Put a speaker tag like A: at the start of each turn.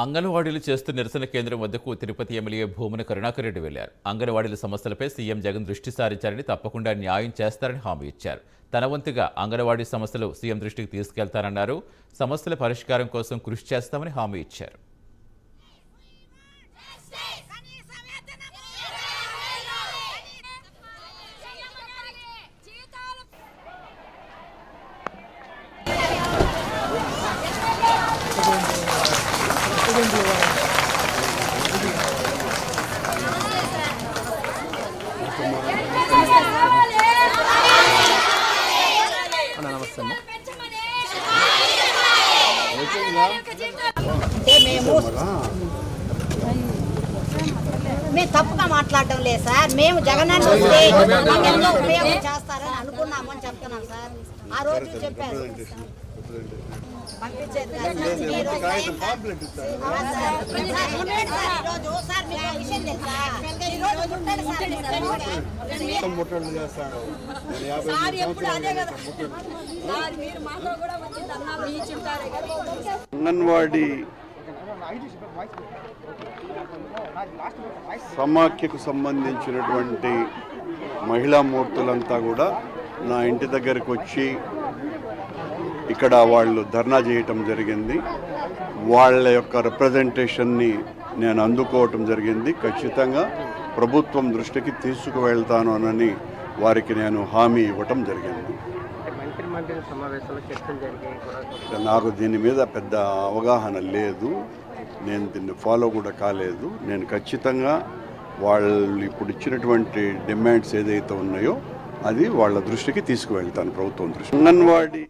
A: అంగన్వాడీలు చేస్తున్న నిరసన కేంద్రం వద్దకు తిరుపతి ఎమ్మెల్యే భూమన కరుణాకర్ రెడ్డి వెళ్లారు. అంగన్వాడీల సమస్యలపై సీఎం జగన్ దృష్టి సారించారని, తప్పకుండా న్యాయం చేస్తారని హామీ ఇచ్చారు. తన వంతుగా అంగన్వాడీ సమస్యలు సీఎం దృష్టికి తీసుకెళ్తారన్నారు. సమస్యల పరిష్కారం కోసం కృషి చేస్తామని హామీ ఇచ్చారు.
B: మేము తప్పుగా మాట్లాడడం లేదు సార్. మేము జగనన్న వస్తే ఎంతో ఉపయోగం చేస్తారని అనుకున్నాము అని చెప్తున్నాం సార్. ఆ రోజు చెప్పారు పంపించేది
C: అంగన్వాడీ సమాఖ్యకు సంబంధించినటువంటి మహిళా మూర్తులంతా కూడా నా ఇంటి దగ్గరికి వచ్చి ఇక్కడ వాళ్ళు ధర్నా చేయటం జరిగింది. వాళ్ళ యొక్క రిప్రజెంటేషన్ని నేను అందుకోవటం జరిగింది. ఖచ్చితంగా ప్రభుత్వం దృష్టికి తీసుకువెళ్తాను అని వారికి నేను హామీ ఇవ్వటం జరిగింది. నాకు దీని మీద పెద్ద అవగాహన లేదు, నేను దీన్ని ఫాలో కూడా కాలేదు. నేను ఖచ్చితంగా వాళ్ళు ఇప్పుడు ఇచ్చినటువంటి డిమాండ్స్ ఏదైతే ఉన్నాయో అది వాళ్ళ దృష్టికి తీసుకువెళ్తాను, ప్రభుత్వం దృష్టి. అంగన్వాడీ